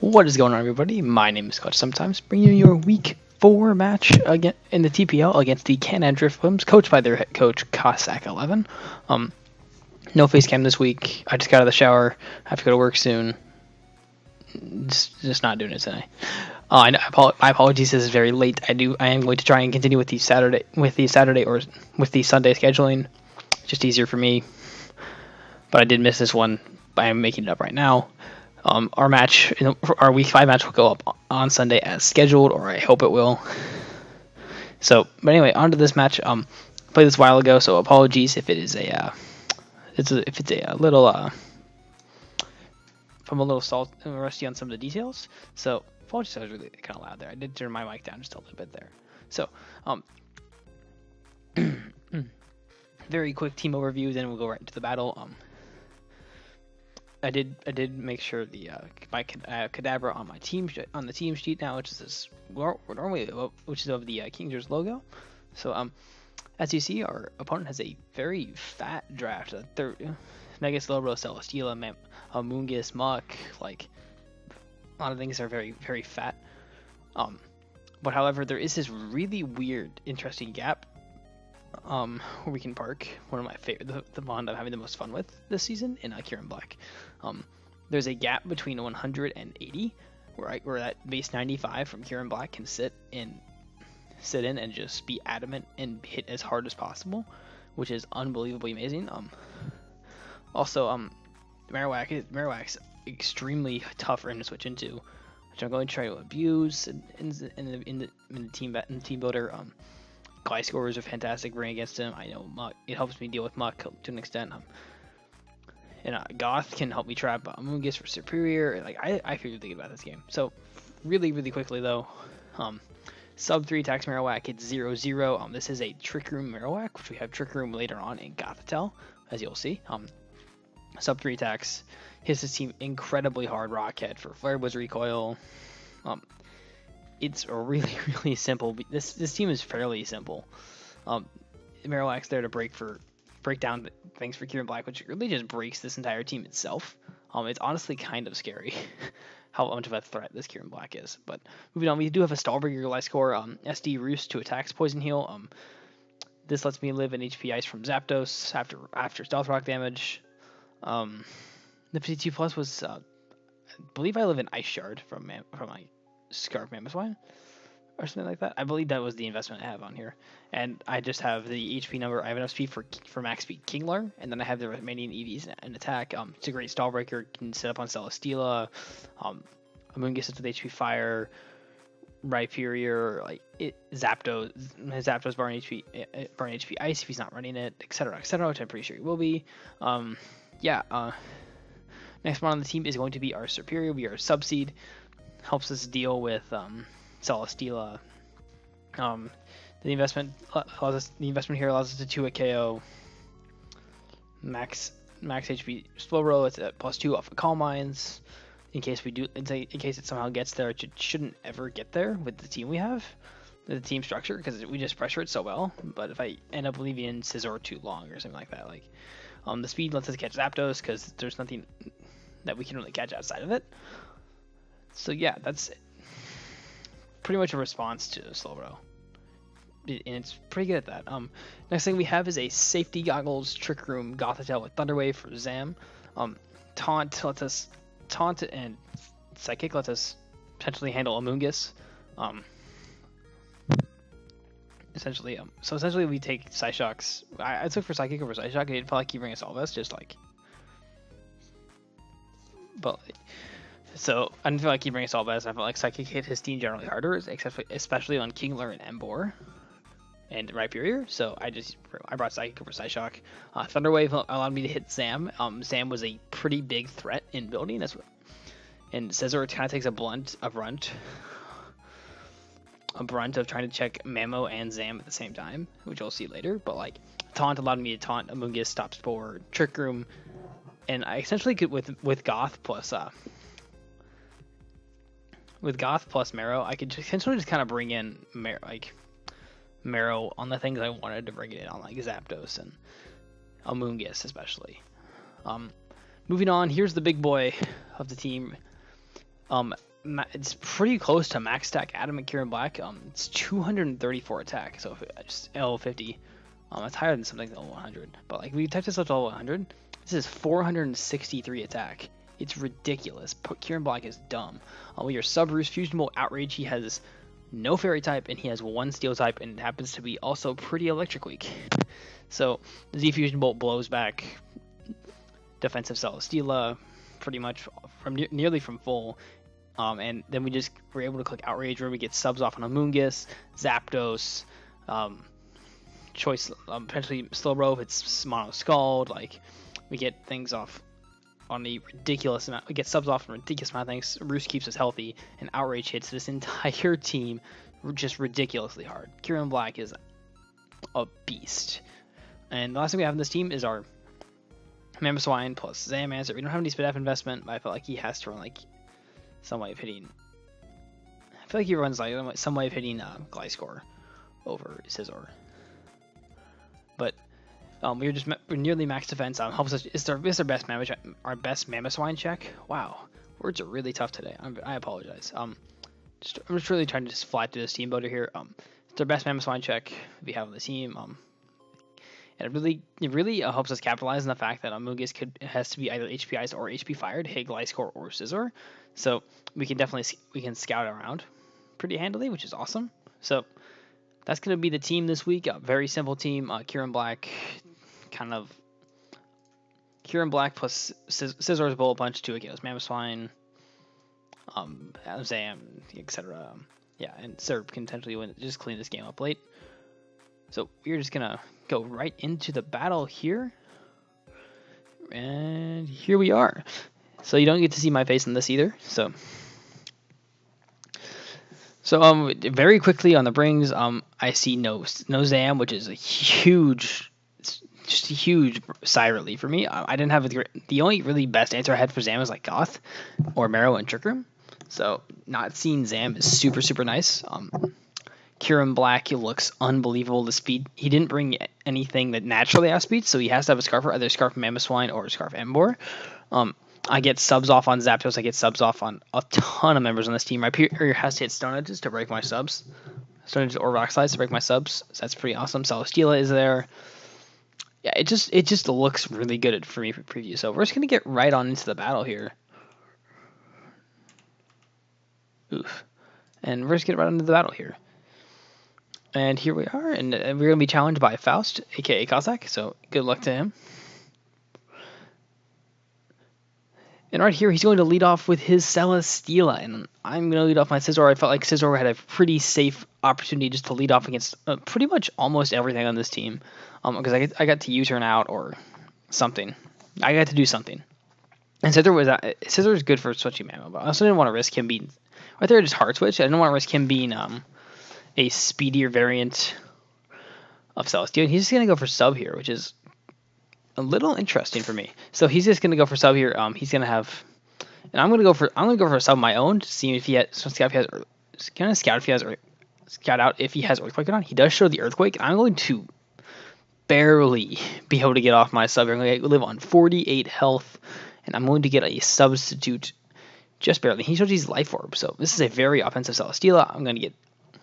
What is going on, everybody? My name is Cossak11, bringing you your Week 4 match again in the TPL against the Canada Drifblims, coached by their head coach, Cossak11. No face cam this week. I just got out of the shower. I have to go to work soon. Just not doing it today. My apologies. This is very late. I am going to try and continue with the Saturday or with the Sunday scheduling. Just easier for me. But I did miss this one. I am making it up right now. Our match, our Week 5 match will go up on Sunday as scheduled, or I hope it will. So, but anyway, on to this match. Played this a while ago, so apologies if it is if it's a little if I'm a little rusty on some of the details. So apologies, I was really kind of loud there. I did turn my mic down just a little bit there. So, very quick team overview, then we'll go right into the battle. I did make sure the my Kadabra on my team on the team sheet now, which is this which is of the Kingers logo. So as you see, our opponent has a very fat draft. Mega Slowbro, Celesteela, Moongus, Muck, like a lot of things are very very fat. But however, there is this really weird, interesting gap where we can park one of my favorite, the bond I'm having the most fun with this season in Kieran Black. There's a gap between 180 where that base 95 from Kieran Black can sit in and just be adamant and hit as hard as possible, which is unbelievably amazing. Also, Marowak's extremely tough for him to switch into, which I'm going to try to abuse in the team builder. Gliscores are fantastic bring against him. I know Muck, it helps me deal with Muck to an extent. And Goth can help me trap Moongus for superior. Like I feel really good about this game. So really quickly though, sub 3 attacks Marowak, it's 0-0. This is a Trick Room Marowak, which we have Trick Room later on in Gothitelle, as you'll see. Sub 3 attacks hits his team incredibly hard. Rockhead for Flare Blitz Recoil. It's a really simple. This team is fairly simple. Marowak's there to break down things for Kieran Black, which really just breaks this entire team itself. It's honestly kind of scary how much of a threat this Kieran Black is. But moving on, we do have a Stallbreaker Gliscor, SD Roost to attacks Poison Heal. This lets me live in HP Ice from Zapdos after Stealth Rock damage. The 52 plus was, I believe I live in Ice Shard from my Scarf Mammothwine or something like that. I believe that was the investment I have on here. And I just have the HP number. I have enough speed for max speed Kingler, and then I have the remaining EVs in attack. It's a great Stallbreaker. Can set up on Celesteela. Amoongus with HP Fire, Rhyperior, Zapdos burn HP Ice if he's not running it, etc., which I'm pretty sure he will be. Next one on the team is going to be our Superior. We are Subseed. Helps us deal with Celesteela. The investment here allows us to 2 a KO. Max HP Slowbro. It's at +2 off of Calm Minds. In case it somehow gets there, it shouldn't ever get there with the team we have, the team structure, because we just pressure it so well. But if I end up leaving in Scizor too long or something like that, the speed lets us catch Zapdos because there's nothing that we can really catch outside of it. So yeah, that's pretty much a response to Slowbro, and it's pretty good at that. Next thing we have is a Safety Goggles Trick Room Gothitelle with Thunderwave for Zam. Taunt lets us and Psychic lets us potentially handle Amoongus. Essentially we take Psyshocks. I took for Psychic over Psyshock. I didn't feel like he bring us all this, so I didn't feel like he brings us all best. I felt like Psychic hit his team generally harder, especially on Kingler and Emboar and Rhyperior. So I brought Psychic over Psyshock. Thunderwave allowed me to hit Zam. Zam was a pretty big threat in building. And Scizor kind of takes a brunt of trying to check Mamo and Zam at the same time, which you'll see later. But Taunt allowed me to taunt Amoongus, Stop Spore, Trick Room, and I essentially could with Goth plus Marrow, I could essentially just kind of bring in Marrow on the things I wanted to bring it in on, like Zapdos and Amoongus especially. Moving on, here's the big boy of the team. it's pretty close to max stack Adam and Kieran Black. It's 234 attack, so just level 50. It's higher than something like level 100. But like we typed this up to level 100, this is 463 attack. It's ridiculous. Kieran Black is dumb. With your sub Roost Fusion Bolt Outrage, he has no fairy type and he has one steel type, and it happens to be also pretty electric weak. So the Z Fusion Bolt blows back defensive Celesteela pretty much from nearly from full. And then we just were able to click Outrage where we get subs off on Amoonguss, Zapdos, choice potentially Slowbro if it's Mono Scald. Like we get things off on the ridiculous amount. We get subs off on a ridiculous amount of things. Roost keeps us healthy, and Outrage hits this entire team just ridiculously hard. Kieran Black is a beast. And the last thing we have in this team is our Mamoswine plus Zamansur. We don't have any Spidef investment, but I feel like he has to run like some way of hitting. I feel like he runs like some way of hitting Gliscor over Scizor. But we're nearly max defense. Helps us. It's our best Mamoswine check. Wow, words are really tough today. I apologize. I'm just really trying to just fly through this team builder here. It's our best Mamoswine check we have on the team. And it really helps us capitalize on the fact that Amoonguss has to be either HP Iced or HP Fired, hit Gliscor or Scizor. So we can scout around pretty handily, which is awesome. So that's going to be the team this week. A very simple team. Kieran Black plus Scizor's Bullet Punch, 2 against Mamoswine, Zam, etc. Yeah, and Serb can potentially win. Just clean this game up late. So we're just gonna go right into the battle here, and here we are. So you don't get to see my face in this either. So very quickly on the brings, I see no Zam, which is a huge sigh of relief for me. I didn't have the only really best answer I had for Zam was like Goth or Marrow and Trick Room. So not seeing Zam is super nice. Kieran Black, he looks unbelievable. The speed, he didn't bring anything that naturally has speed, so he has to have a Scarfer, either Scarf Mamoswine or Scarf Emboar. I get subs off on Zapdos. I get subs off on a ton of members on this team. My peer has to hit Stone Edges to break my subs. Stone Edges or Rock Slides to break my subs. So that's pretty awesome. Celesteela is there. Yeah, it just looks really good for me for preview. So we're just gonna get right on into the battle here. Oof. And we're just gonna get right into the battle here. And here we are, and we're going to be challenged by Faust, aka Cossak, so good luck to him. And right here, he's going to lead off with his Celesteela, and I'm going to lead off my Scizor. I felt like Scizor had a pretty safe opportunity just to lead off against pretty much almost everything on this team, because I got to U-turn out or something. I got to do something. And Scizor is good for switching Mamo, but I also didn't want to risk him being, right there, just hard switch. I didn't want to risk him being a speedier variant of Celesteela. He's just gonna go for sub here, which is a little interesting for me. So he's just gonna go for sub here. He's gonna have, and I'm gonna go for a sub of my own to see if he has scout out if he has Earthquake or not. He does show the Earthquake. I'm going to barely be able to get off my sub. I'm going to live on 48 health, and I'm going to get a substitute just barely. He shows his Life Orb, so this is a very offensive Celesteela. I'm going to get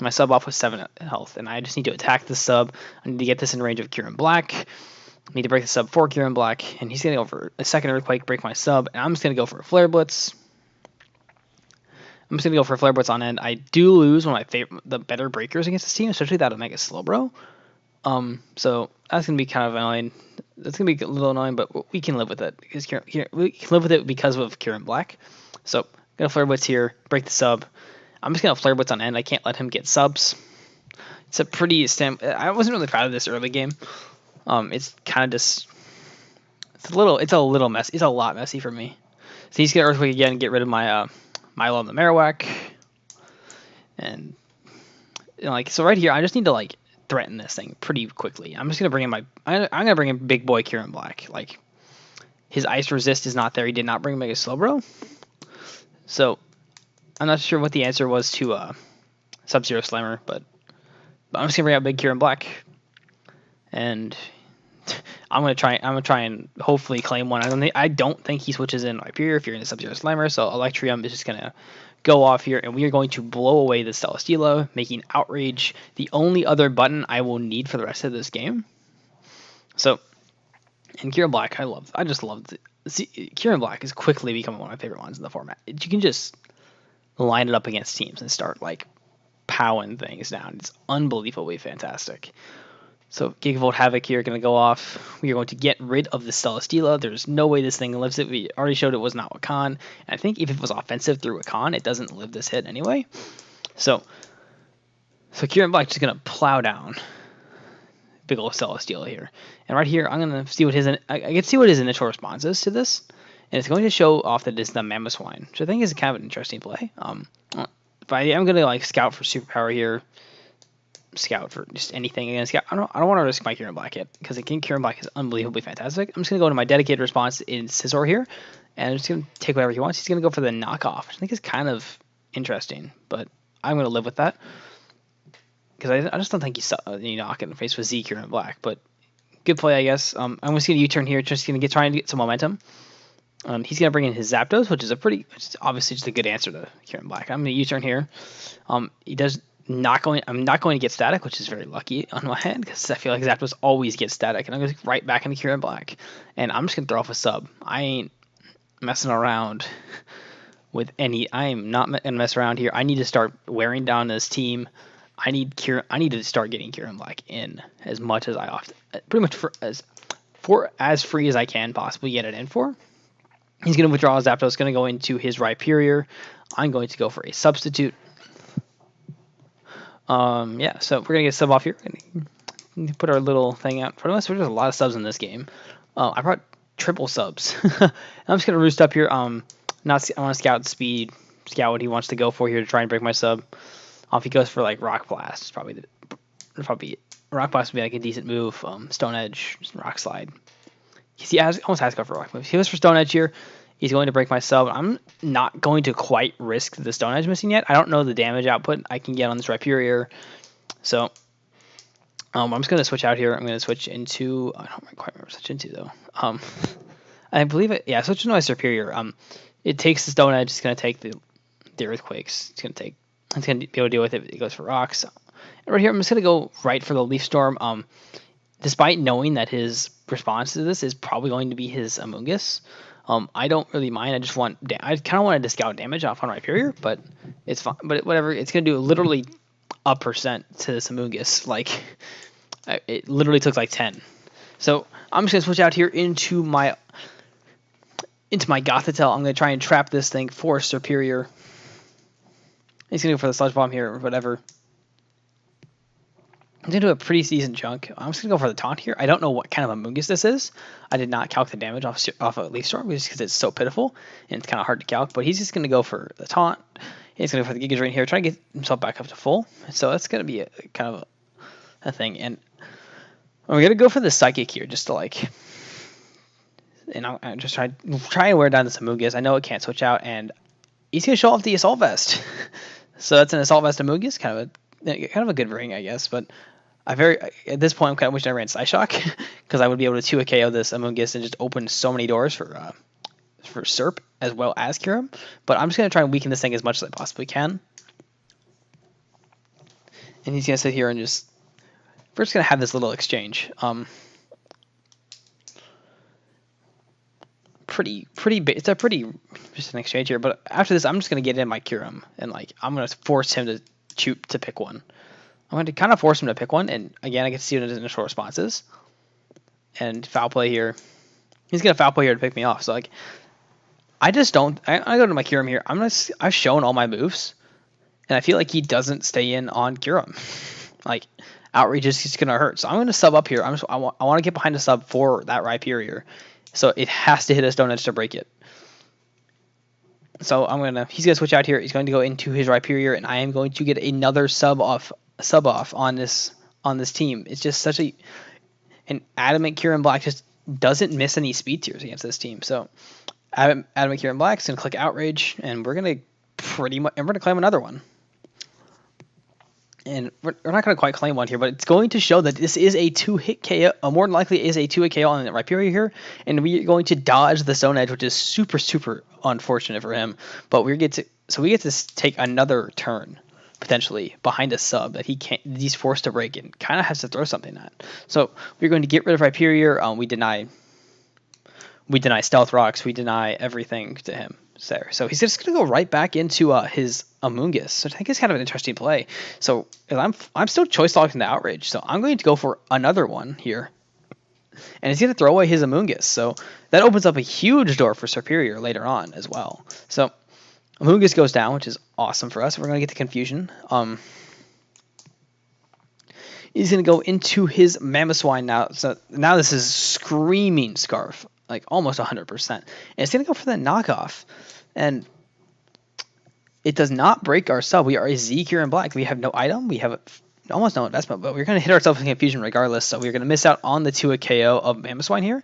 my sub off with 7 health, and I just need to attack the sub. I need to get this in range of Kieran Black. I need to break the sub for Kieran Black, and he's going to go for a second Earthquake, break my sub, and I'm just going to go for a Flare Blitz. I'm just going to go for a Flare Blitz on end. I do lose one of the better breakers against this team, especially that Omega Slowbro. So that's going to be kind of annoying. That's going to be a little annoying, but we can live with it. We can live with it because of Kieran Black. So I'm going to Flare Blitz here, break the sub. I'm just going to Flare Blitz on end. I can't let him get subs. It's a pretty I wasn't really proud of this early game. It's kind of just it's a little messy. It's a lot messy for me. So he's going to Earthquake again and get rid of my Milo and the Marowak. And so right here I just need to threaten this thing pretty quickly. I'm just going to bring in I'm going to bring in big boy Kieran Black. His Ice Resist is not there. He did not bring Mega Slowbro. So I'm not sure what the answer was to Sub-Zero Slammer, but I'm just going to bring out big Kieran Black. And I'm gonna try and hopefully claim one. I don't think he switches in Hyperior if you're in a Sub-Zero Slammer, so Electrium is just gonna go off here, and we are going to blow away the Celesteela, making Outrage the only other button I will need for the rest of this game. So, and Kieran Black, I just love it. See, Kieran Black is quickly becoming one of my favorite ones in the format. You can just line it up against teams and start like powering things down. It's unbelievably fantastic. So Gigavolt Havoc here going to go off. We are going to get rid of the Celesteela. There's no way this thing lives it. We already showed it was not Wakan. And I think if it was offensive through Wakan, it doesn't live this hit anyway. So Kieran Black just going to plow down big old Celesteela here. And right here, I'm going to see what I can see what his initial response is to this. And it's going to show off that it's the Mamoswine, which I think is kind of an interesting play. If I'm going to like scout for superpower here, scout for just anything against scout. I don't want to risk my Kieran Black yet, because I think Kieran Black is unbelievably fantastic. I'm just going to go to my dedicated response in Scizor here, and I'm just going to take whatever he wants. He's going to go for the knockoff, which I think is kind of interesting, but I'm going to live with that, because I just don't think he's knock in the face with Z Kieran Black, but good play, I guess. I'm just going to U-turn here, just going to trying to get some momentum. He's going to bring in his Zapdos, which is obviously just a good answer to Kieran Black. I'm going to U-turn here. I'm not going to get static, which is very lucky on my hand, because I feel like Zapdos always gets static, and I'm going to right back into Kieran Black. And I'm just going to throw off a sub. I ain't messing around with any. I'm not going to mess around here. I need to start wearing down this team. I need to start getting Kieran Black in as much as pretty much as free as I can possibly get it in for. He's going to withdraw his Zapdos, going to go into his Rhyperior. I'm going to go for a substitute. Yeah, so we're going to get a sub off here. Put our little thing out in front of us. There's a lot of subs in this game. I brought triple subs. I'm just going to roost up here. I want to scout speed, scout what he wants to go for here to try and break my sub. If he goes for like Rock Blast, it's probably Rock Blast would be like a decent move. Stone Edge, Rock Slide. He almost has to go for Rock moves. He goes for Stone Edge here. He's going to break my sub. I'm not going to quite risk the Stone Edge missing yet. I don't know the damage output I can get on this Rhyperior. So I'm just going to switch out here. I'm going to switch into... I don't quite remember switch into, though. I believe it... Yeah, switch into my Superior. It takes the Stone Edge. It's going to take the Earthquakes. It's going to be able to deal with it. It goes for Rocks. And right here, I'm just going to go right for the Leaf Storm. Despite knowing that his response to this is probably going to be his Amoonguss, I don't really mind. I kind of wanted to scout damage off on Rhyperior, but it's fine. But whatever, it's going to do literally a % to this Amoonguss. Like, it literally took like 10. So I'm just going to switch out here into my Gothitelle. I'm going to try and trap this thing for Superior. He's going to go for the Sludge Bomb here or whatever. I'm going to do a pretty decent chunk. I'm just going to go for the Taunt here. I don't know what kind of Amoonguss this is. I did not calc the damage off a Leaf Storm just because it's so pitiful and it's kind of hard to calc. But he's just going to go for the Taunt. He's going to go for the Giga Drain here, try to get himself back up to full. So that's going to be kind of a thing. And we're going to go for the Psychic here just to like... And I'm just try and wear down this Amoonguss. I know it can't switch out. And he's going to show off the Assault Vest. So that's an Assault Vest Amoonguss. Kind of a good ring, I guess. But... at this point, I'm kind of wishing I ran Psyshock, because I would be able to 2 KO this Amoonguss and just open so many doors for Serp as well as Kyurem. But I'm just going to try and weaken this thing as much as I possibly can. And he's going to sit here and we're just going to have this little exchange. It's a pretty just an exchange here. But after this, I'm just going to get in my Kyurem and I'm going to force him to pick one. I'm going to kind of force him to pick one, and again, I get to see what his initial response is. And foul play here. He's going to foul play here to pick me off. So, I just don't... I go to my Kyurem here. I've shown all my moves, and I feel like he doesn't stay in on Kyurem. Outreach is just going to hurt. So, I'm going to sub up here. I want to get behind the sub for that Rhyperior. So, it has to hit a Stone Edge to break it. So, he's going to switch out here. He's going to go into his Rhyperior, and I am going to get another sub off on this team. It's just such an adamant Kieran Black just doesn't miss any speed tiers against this team. So adamant Kieran Black is gonna click Outrage, and we're gonna claim another one. and we're not going to quite claim one here, but it's going to show that this is a 2-hit KO, more than likely is a 2-hit KO on the Rhyperior here, and we're going to dodge the Stone Edge, which is super, super unfortunate for him, but we get to take another turn, potentially, behind a sub that he's forced to break and kind of has to throw something at. So we're going to get rid of Rhyperior, we deny Stealth Rocks, we deny everything to him there. So he's just going to go right back into his Amoonguss. So I think it's kind of an interesting play. So I'm still choice locked into Outrage, so I'm going to go for another one here. And he's going to throw away his Amoonguss. So that opens up a huge door for Superior later on as well. So Amoonguss goes down, which is awesome for us. We're going to get the Confusion. He's going to go into his Mamoswine now. So now this is screaming Scarf, like almost 100%. And it's going to go for the knockoff. And it does not break our sub. We are a Z Kieran Black. We have no item. We have almost no investment, but we're going to hit ourselves with Confusion regardless. So we're going to miss out on the 2-hit KO of Mamoswine here.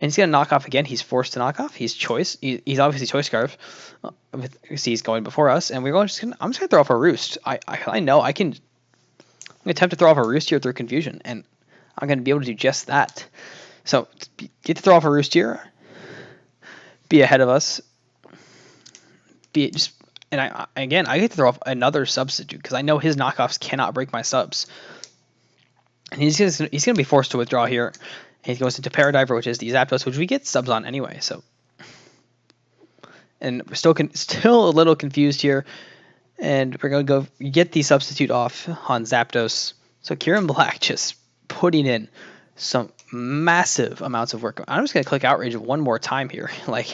And he's going to knock off again. He's forced to knock off. He's choice. He's obviously Choice Scarf. He's going before us. And I'm just going to throw off a Roost. I know I can. I'm going to attempt to throw off a Roost here through Confusion. And I'm going to be able to do just that. So get to throw off a Roost here. Be ahead of us. And I get to throw off another substitute because I know his knockoffs cannot break my subs. And he's gonna be forced to withdraw here. And he goes into Paradiver, which is the Zapdos, which we get subs on anyway. So, and we're still a little confused here. And we're gonna go get the substitute off on Zapdos. So Kieran Black just putting in some massive amounts of work. I'm just gonna click Outrage one more time here. Like,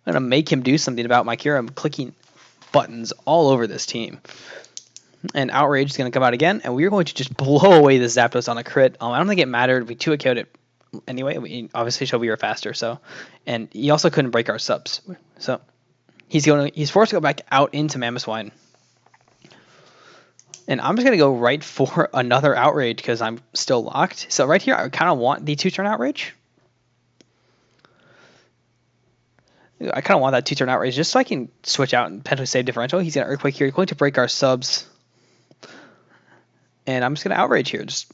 I'm gonna make him do something about my Kieran. I'm clicking buttons all over this team. And Outrage is going to come out again, and we're going to just blow away this Zapdos on a crit. I don't think it mattered. We 2-hit KO'd it anyway. We obviously showed we were faster, so. And he also couldn't break our subs. So he's forced to go back out into Mamoswine. And I'm just going to go right for another Outrage because I'm still locked. So right here, I kind of want the 2-turn Outrage. I kind of want that 2-turn Outrage just so I can switch out and potentially save differential. He's going to Earthquake here. He's going to break our subs. And I'm just going to Outrage here. Just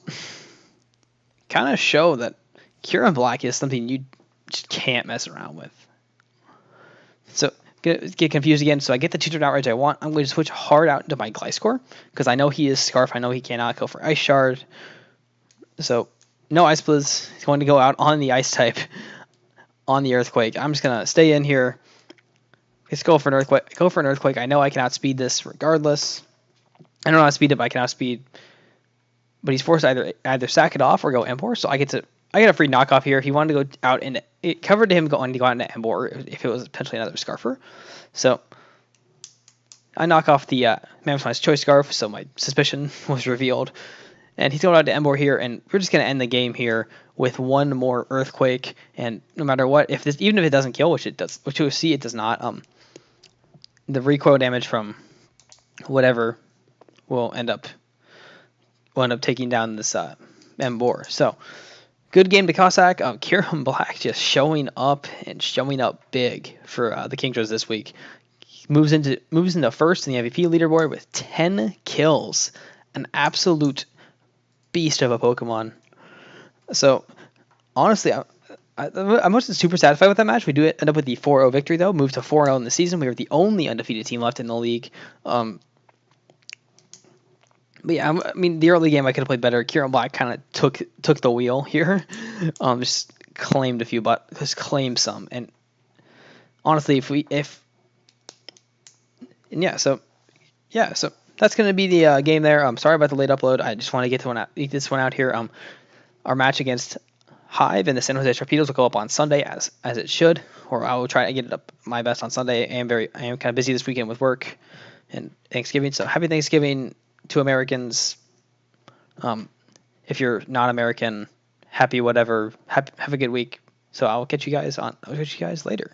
kind of show that Kieran Black is something you just can't mess around with. So get confused again. So I get the 2-turn Outrage I want. I'm going to switch hard out into my Gliscor because I know he is Scarf. I know he cannot go for Ice Shard. So no Ice Blizz. He's going to go out on the Ice type. On the Earthquake. I'm just going to stay in here. Let's go for an Earthquake. I know I can outspeed this regardless. I don't know how to speed it, but I can outspeed. But he's forced to either sack it off or go Emboar. So I get a free knockoff here. He wanted to go out, and it covered him going to go out into Emboar if it was potentially another Scarfer. So I knock off the Mamoswine's Choice Scarf, so my suspicion was revealed. And he's going out to Emboar here, and we're just going to end the game here with one more Earthquake. And no matter what, even if it doesn't kill, which you'll see it does not, the recoil damage from whatever will end up taking down this Emboar. So good game to Cossack. Kieran Black just showing up big for the Kingdras this week. Moves into first in the MVP leaderboard with 10 kills. An absolute beast of a Pokemon. So honestly, I wasn't super satisfied with that match. We do end up with the 4-0 victory though. Moved to 4-0 in the season. We were the only undefeated team left in the league. But yeah, I mean the early game I could have played better. Kieran Black kind of took the wheel here. Just claimed a few, but just claimed some. And honestly, so that's going to be the game there. I'm sorry about the late upload. I just want to get this one out here. Our match against Hive and the San Jose Torpedoes will go up on Sunday as it should, or I will try to get it up my best on Sunday. I am kind of busy this weekend with work and Thanksgiving, so happy Thanksgiving to Americans. If you're not American, happy whatever. Have a good week. So I'll catch you guys later.